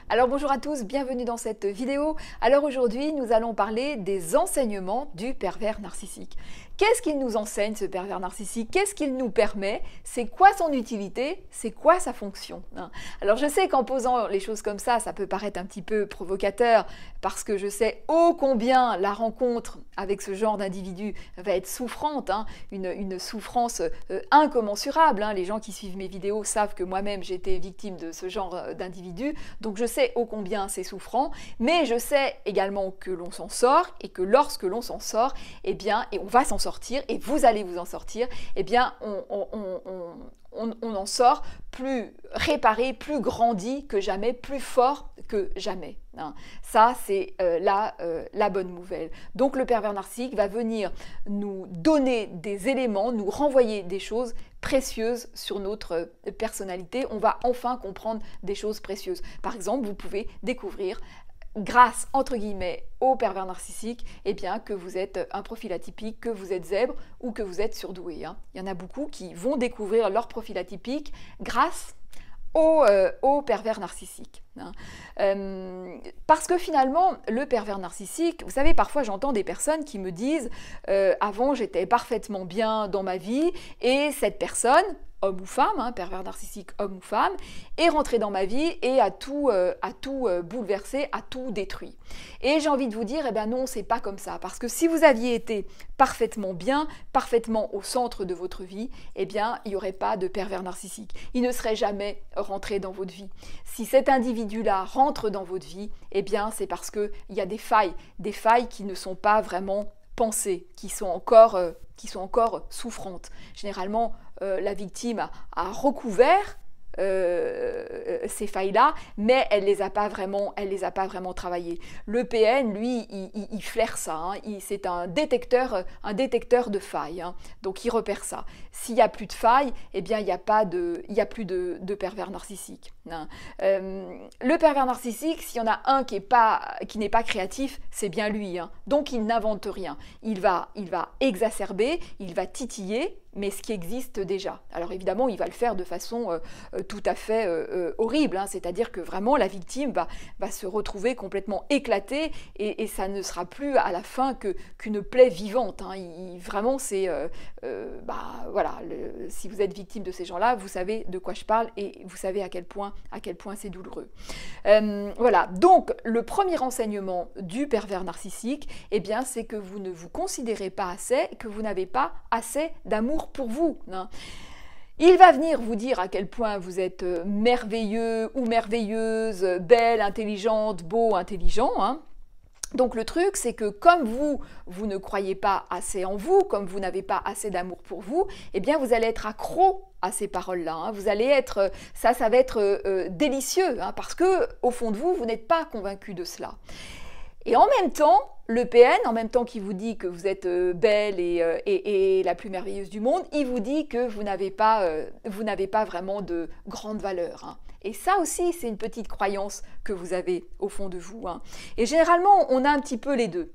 Alors bonjour à tous, bienvenue dans cette vidéo. Alors aujourd'hui, nous allons parler des enseignements du pervers narcissique. Qu'est-ce qu'il nous enseigne ce pervers narcissique? Qu'est-ce qu'il nous permet? C'est quoi son utilité? C'est quoi sa fonction? Alors je sais qu'en posant les choses comme ça peut paraître un petit peu provocateur parce que je sais ô combien la rencontre avec ce genre d'individu va être souffrante, une souffrance incommensurable. Les gens qui suivent mes vidéos savent que moi-même j'ai été victime de ce genre d'individu, donc je sais ô combien c'est souffrant, mais je sais également que l'on s'en sort et que lorsque l'on s'en sort, eh bien, et on va s'en sortir, et vous allez vous en sortir, eh bien, on en sort plus réparé, plus grandi que jamais, plus fort que jamais. Ça, c'est la bonne nouvelle. Donc le pervers narcissique va venir nous donner des éléments, nous renvoyer des choses précieuses sur notre personnalité. On va enfin comprendre des choses précieuses. Par exemple, vous pouvez découvrir grâce, entre guillemets, au pervers narcissique, eh bien, que vous êtes un profil atypique, que vous êtes zèbre ou que vous êtes surdoué. Il y en a beaucoup qui vont découvrir leur profil atypique grâce au pervers narcissique. Parce que finalement, le pervers narcissique, vous savez, parfois j'entends des personnes qui me disent avant j'étais parfaitement bien dans ma vie et cette personne, homme ou femme, pervers narcissique homme ou femme, est rentré dans ma vie et a tout bouleversé, a tout détruit. Et j'ai envie de vous dire, eh bien non, c'est pas comme ça. Parce que si vous aviez été parfaitement bien, parfaitement au centre de votre vie, eh bien, il n'y aurait pas de pervers narcissique. Il ne serait jamais rentré dans votre vie. Si cet individu-là rentre dans votre vie, eh bien, c'est parce qu'il y a des failles qui ne sont pas vraiment pensées, qui sont encore souffrantes. Généralement, la victime a recouvert ces failles-là, mais elle les a pas vraiment travaillées. Le PN, lui, il flaire ça. C'est un détecteur de failles. Donc il repère ça. S'il n'y a plus de failles, eh bien il n'y a plus de pervers narcissique. Le pervers narcissique, s'il y en a un qui n'est pas créatif, c'est bien lui. Donc il n'invente rien. Il va exacerber, il va titiller, mais ce qui existe déjà. Alors évidemment, il va le faire de façon tout à fait horrible, c'est-à-dire que vraiment la victime va se retrouver complètement éclatée et ça ne sera plus à la fin qu'une plaie vivante. Vraiment, c'est... voilà, si vous êtes victime de ces gens-là, vous savez de quoi je parle et vous savez à quel point c'est douloureux. Voilà, donc le premier renseignement du pervers narcissique, eh bien, c'est que vous ne vous considérez pas assez, que vous n'avez pas assez d'amour pour vous. Il va venir vous dire à quel point vous êtes merveilleux ou merveilleuse, belle, intelligente, beau, intelligent. Donc le truc, c'est que comme vous ne croyez pas assez en vous, comme vous n'avez pas assez d'amour pour vous, eh bien vous allez être accro à ces paroles-là. Vous allez être, ça va être délicieux, parce que au fond de vous, vous n'êtes pas convaincu de cela. Et en même temps, le PN, en même temps qu'il vous dit que vous êtes belle et la plus merveilleuse du monde, il vous dit que vous n'avez pas vraiment de grande valeur. Et ça aussi, c'est une petite croyance que vous avez au fond de vous. Et généralement, on a un petit peu les deux.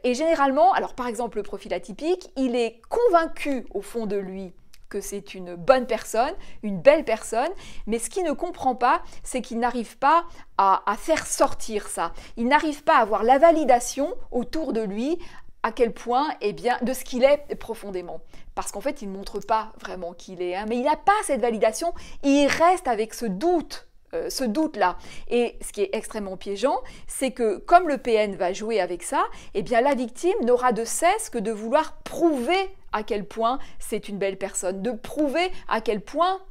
Et généralement, alors par exemple, le profil atypique, il est convaincu au fond de lui que c'est une bonne personne, une belle personne, mais ce qu'il ne comprend pas, c'est qu'il n'arrive pas à faire sortir ça. Il n'arrive pas à avoir la validation autour de lui à quel point, eh bien, de ce qu'il est profondément. Parce qu'en fait, il ne montre pas vraiment qui il est, mais il n'a pas cette validation, et il reste avec ce doute-là. Et ce qui est extrêmement piégeant, c'est que comme le PN va jouer avec ça, eh bien la victime n'aura de cesse que de vouloir prouver à quel point c'est une belle personne, de prouver à quel point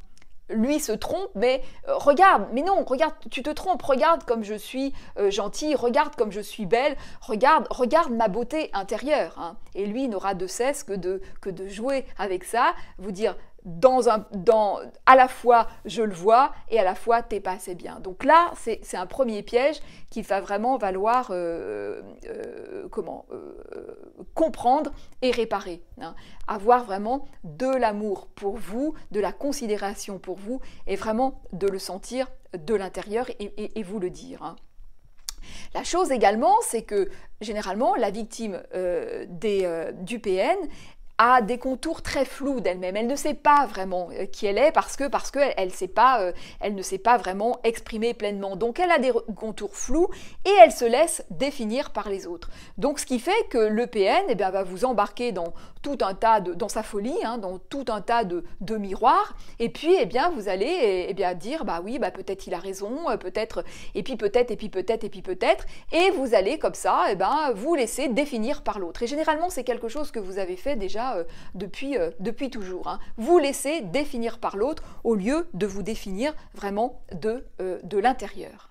lui se trompe, mais regarde, mais non, regarde, tu te trompes, regarde comme je suis gentille, regarde comme je suis belle, regarde ma beauté intérieure. Et lui n'aura de cesse que de jouer avec ça, vous dire à la fois je le vois et à la fois t'es pas assez bien. Donc là, c'est un premier piège qu'il va vraiment falloir comprendre et réparer. Avoir vraiment de l'amour pour vous, de la considération pour vous et vraiment de le sentir de l'intérieur et vous le dire. La chose également, c'est que généralement, la victime du PN a des contours très flous d'elle-même. Elle ne sait pas vraiment qui elle est parce qu'elle elle ne sait pas vraiment exprimer pleinement. Donc elle a des contours flous et elle se laisse définir par les autres. Donc ce qui fait que le PN va vous embarquer dans tout un tas dans sa folie, dans tout un tas de miroirs, et puis vous allez dire bah oui, bah peut-être il a raison, peut-être, et puis peut-être, et puis peut-être, et puis peut-être, et vous allez comme ça vous laisser définir par l'autre. Et généralement c'est quelque chose que vous avez fait déjà depuis toujours. Vous laissez définir par l'autre au lieu de vous définir vraiment de l'intérieur.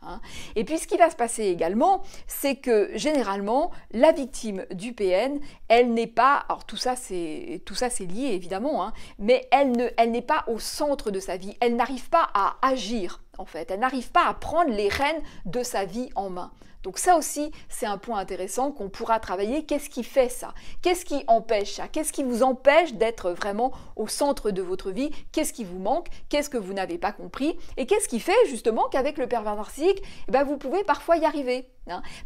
Et puis ce qui va se passer également, c'est que généralement la victime du PN, elle n'est pas, alors tout ça c'est lié évidemment, mais elle n'est pas au centre de sa vie, elle n'arrive pas à agir en fait, elle n'arrive pas à prendre les rênes de sa vie en main. Donc ça aussi, c'est un point intéressant qu'on pourra travailler. Qu'est-ce qui fait ça? Qu'est-ce qui empêche ça? Qu'est-ce qui vous empêche d'être vraiment au centre de votre vie? Qu'est-ce qui vous manque? Qu'est-ce que vous n'avez pas compris? Et qu'est-ce qui fait justement qu'avec le pervers narcissique, vous pouvez parfois y arriver?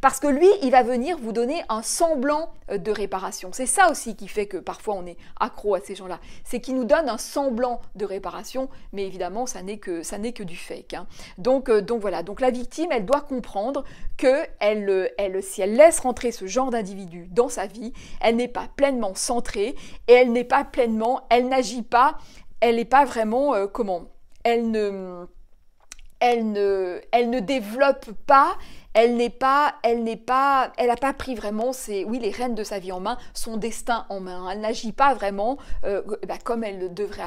Parce que lui, il va venir vous donner un semblant de réparation. C'est ça aussi qui fait que parfois on est accro à ces gens-là. C'est qu'il nous donne un semblant de réparation, mais évidemment, ça n'est que du fake. Donc voilà, donc la victime, elle doit comprendre que si elle laisse rentrer ce genre d'individu dans sa vie, elle n'est pas pleinement centrée et elle n'agit pas, elle n'est pas vraiment, elle ne développe pas, elle n'a pas pris vraiment les rênes de sa vie en main, son destin en main. Elle n'agit pas vraiment comme elle devrait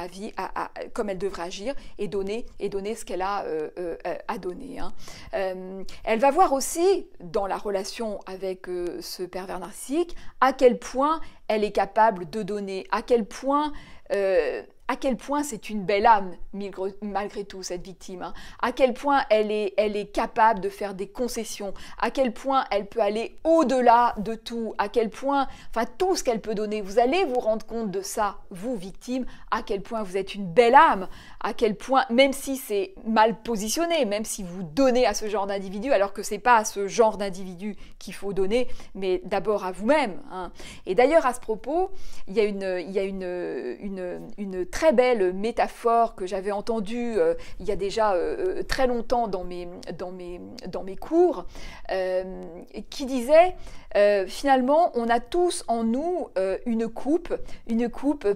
agir et donner ce qu'elle a à donner. Elle va voir aussi dans la relation avec ce pervers narcissique à quel point elle est capable de donner, à quel point c'est une belle âme, malgré tout, cette victime. À quel point elle est capable de faire des concessions, à quel point elle peut aller au-delà de tout, à quel point, tout ce qu'elle peut donner. Vous allez vous rendre compte de ça, vous, victime, à quel point vous êtes une belle âme, à quel point, même si c'est mal positionné, même si vous donnez à ce genre d'individu, alors que ce n'est pas à ce genre d'individu qu'il faut donner, mais d'abord à vous-même. Et d'ailleurs, à ce propos, il y a une très belle métaphore que j'avais entendue il y a déjà très longtemps dans mes cours, qui disait finalement on a tous en nous une coupe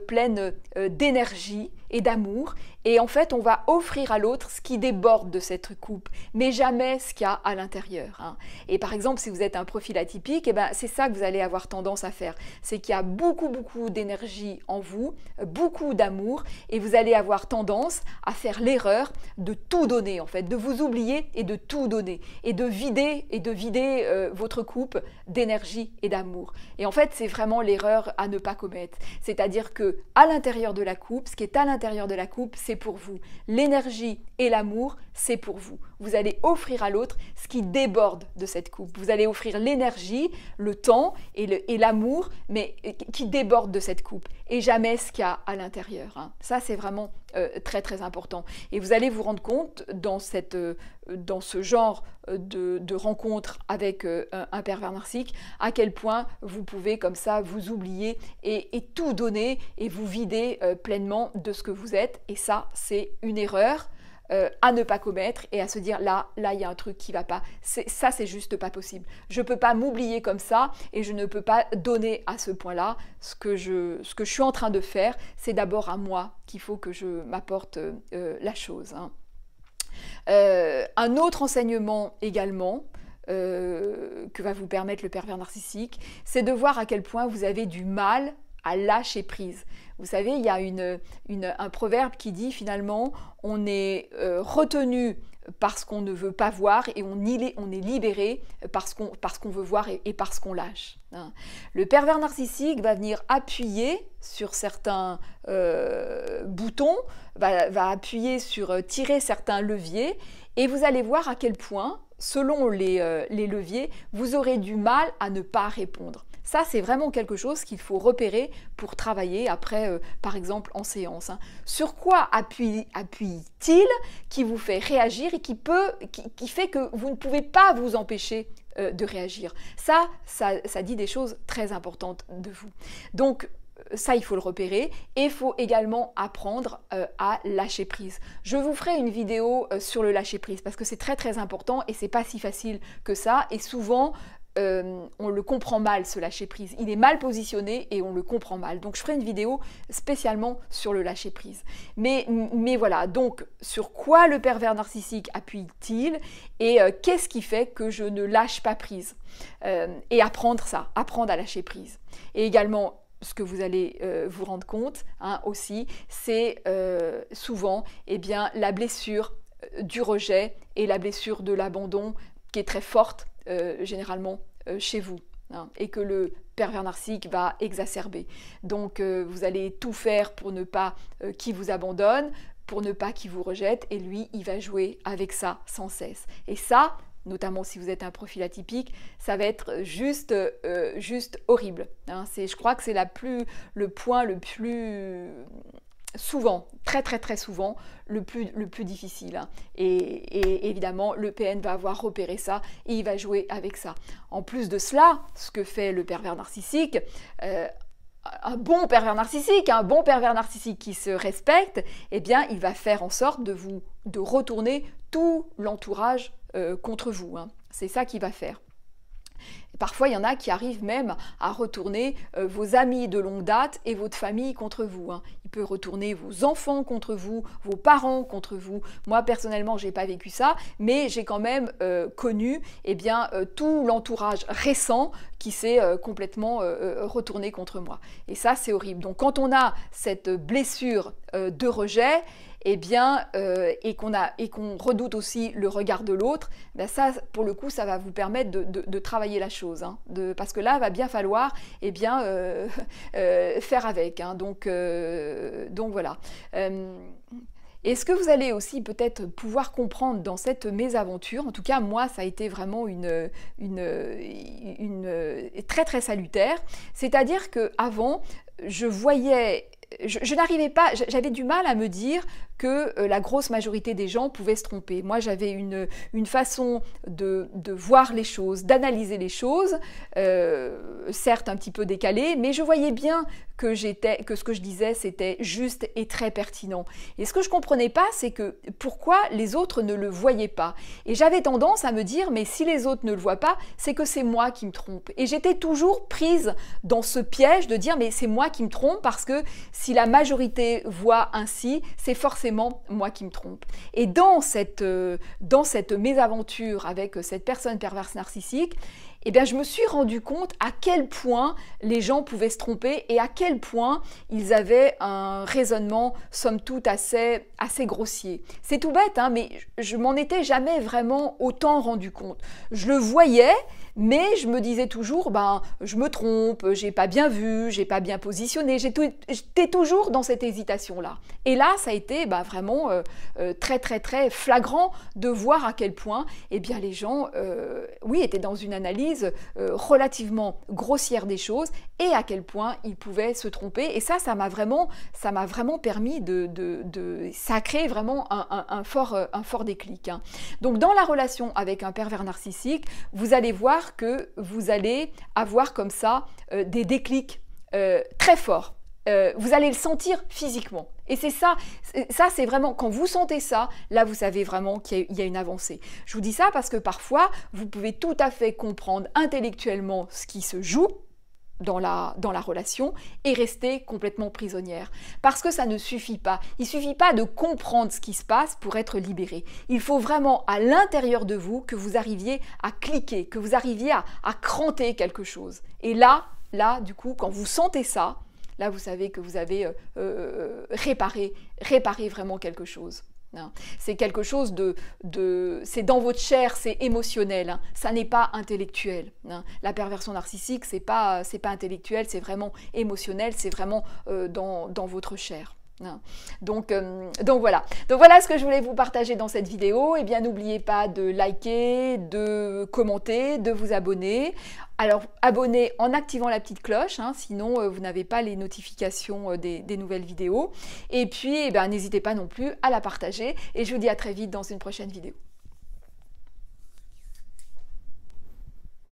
pleine d'énergie et d'amour, et en fait on va offrir à l'autre ce qui déborde de cette coupe, mais jamais ce qu'il y a à l'intérieur. Et par exemple, si vous êtes un profil atypique, c'est ça que vous allez avoir tendance à faire, c'est qu'il y a beaucoup d'énergie en vous, beaucoup d'amour, et vous allez avoir tendance à faire l'erreur de tout donner en fait, de vous oublier et de tout donner, et de vider votre coupe d'énergie et d'amour. Et en fait, c'est vraiment l'erreur à ne pas commettre, c'est-à-dire que à l'intérieur de la coupe, ce qui est à l'intérieur de la coupe, c'est pour vous. L'énergie et l'amour, c'est pour vous. Vous allez offrir à l'autre ce qui déborde de cette coupe. Vous allez offrir l'énergie, le temps et l'amour, mais qui déborde de cette coupe, et jamais ce qu'il y a à l'intérieur. Ça, c'est vraiment très très important. Et vous allez vous rendre compte dans ce genre de rencontre avec un pervers narcissique, à quel point vous pouvez comme ça vous oublier et tout donner et vous vider pleinement de ce que vous êtes. Et ça, c'est une erreur à ne pas commettre et à se dire là il y a un truc qui va pas, ça c'est juste pas possible, je peux pas m'oublier comme ça et je ne peux pas donner à ce point-là. Ce que je suis en train de faire, c'est d'abord à moi qu'il faut que je m'apporte la chose. Un autre enseignement également que va vous permettre le pervers narcissique, c'est de voir à quel point vous avez du mal à lâcher prise. Vous savez, il y a un proverbe qui dit finalement on est retenu parce qu'on ne veut pas voir et on est libéré parce qu'on veut voir et parce qu'on lâche. Le pervers narcissique va venir appuyer sur certains boutons, va appuyer sur tirer certains leviers, et vous allez voir à quel point, selon les leviers, vous aurez du mal à ne pas répondre. Ça, c'est vraiment quelque chose qu'il faut repérer pour travailler après, par exemple, en séance. Sur quoi appuie-t-il qui vous fait réagir et qui fait que vous ne pouvez pas vous empêcher de réagir? Ça dit des choses très importantes de vous. Donc, ça, il faut le repérer et il faut également apprendre à lâcher prise. Je vous ferai une vidéo sur le lâcher prise parce que c'est très très important et c'est pas si facile que ça et souvent on le comprend mal ce lâcher prise. Il est mal positionné et on le comprend mal. Donc je ferai une vidéo spécialement sur le lâcher prise. Mais voilà, donc sur quoi le pervers narcissique appuie-t-il et qu'est-ce qui fait que je ne lâche pas prise et apprendre à lâcher prise. Et également, ce que vous allez vous rendre compte aussi, c'est souvent la blessure du rejet et la blessure de l'abandon qui est très forte généralement chez vous et que le pervers narcissique va exacerber. Donc vous allez tout faire pour ne pas qu'il vous abandonne, pour ne pas qu'il vous rejette et lui il va jouer avec ça sans cesse. Et ça, notamment si vous êtes un profil atypique, ça va être juste horrible. Je crois que c'est le point le plus souvent, très très très souvent, le plus difficile. Et évidemment, le PN va avoir repéré ça et il va jouer avec ça. En plus de cela, ce que fait le pervers narcissique, un bon pervers narcissique qui se respecte, eh bien, il va faire en sorte de retourner tout l'entourage contre vous. C'est ça qu'il va faire. Parfois, il y en a qui arrivent même à retourner vos amis de longue date et votre famille contre vous. Il peut retourner vos enfants contre vous, vos parents contre vous. Moi, personnellement, je n'ai pas vécu ça, mais j'ai quand même connu tout l'entourage récent qui s'est complètement retourné contre moi. Et ça, c'est horrible. Donc, quand on a cette blessure de rejet, et qu'on redoute aussi le regard de l'autre, ça, pour le coup, ça va vous permettre de travailler la chose. Parce que là, il va bien falloir faire avec. Donc voilà. Et ce que vous allez aussi peut-être pouvoir comprendre dans cette mésaventure, en tout cas moi ça a été vraiment une très très salutaire, c'est-à-dire qu'avant je n'arrivais pas, j'avais du mal à me dire que la grosse majorité des gens pouvaient se tromper. Moi, j'avais une façon de voir les choses, d'analyser les choses, certes un petit peu décalée, mais je voyais bien que ce que je disais, c'était juste et très pertinent. Et ce que je ne comprenais pas, c'est que pourquoi les autres ne le voyaient pas. Et j'avais tendance à me dire, mais si les autres ne le voient pas, c'est que c'est moi qui me trompe. Et j'étais toujours prise dans ce piège de dire, mais c'est moi qui me trompe parce que si la majorité voit ainsi, c'est forcément moi qui me trompe. Et dans cette mésaventure avec cette personne perverse narcissique, je me suis rendu compte à quel point les gens pouvaient se tromper et à quel point ils avaient un raisonnement, somme toute, assez grossier. C'est tout bête, mais je m'en étais jamais vraiment autant rendu compte. Je le voyais, mais je me disais toujours, je me trompe, j'ai pas bien vu, j'ai pas bien positionné, j'étais toujours dans cette hésitation-là. Et là, ça a été vraiment très très très flagrant de voir à quel point les gens étaient dans une analyse relativement grossière des choses et à quel point ils pouvaient se tromper. Et ça m'a vraiment permis ça a créé vraiment un fort déclic. Donc dans la relation avec un pervers narcissique, vous allez voir que vous allez avoir comme ça des déclics très forts. Vous allez le sentir physiquement. Et c'est ça c'est vraiment, quand vous sentez ça, là vous savez vraiment qu'il y a une avancée. Je vous dis ça parce que parfois, vous pouvez tout à fait comprendre intellectuellement ce qui se joue dans la relation et rester complètement prisonnière. Parce que ça ne suffit pas. Il ne suffit pas de comprendre ce qui se passe pour être libéré. Il faut vraiment à l'intérieur de vous que vous arriviez à cliquer, que vous arriviez à cranter quelque chose. Et là, du coup, quand vous sentez ça, là, vous savez que vous avez réparé vraiment quelque chose. C'est quelque chose c'est dans votre chair, c'est émotionnel, ça n'est pas intellectuel. La perversion narcissique, c'est pas intellectuel, c'est vraiment émotionnel, c'est vraiment dans votre chair. Donc voilà ce que je voulais vous partager dans cette vidéo. N'oubliez pas de liker, de commenter, de vous abonner. Alors abonnez en activant la petite cloche, sinon vous n'avez pas les notifications des nouvelles vidéos. Et puis n'hésitez pas non plus à la partager et je vous dis à très vite dans une prochaine vidéo.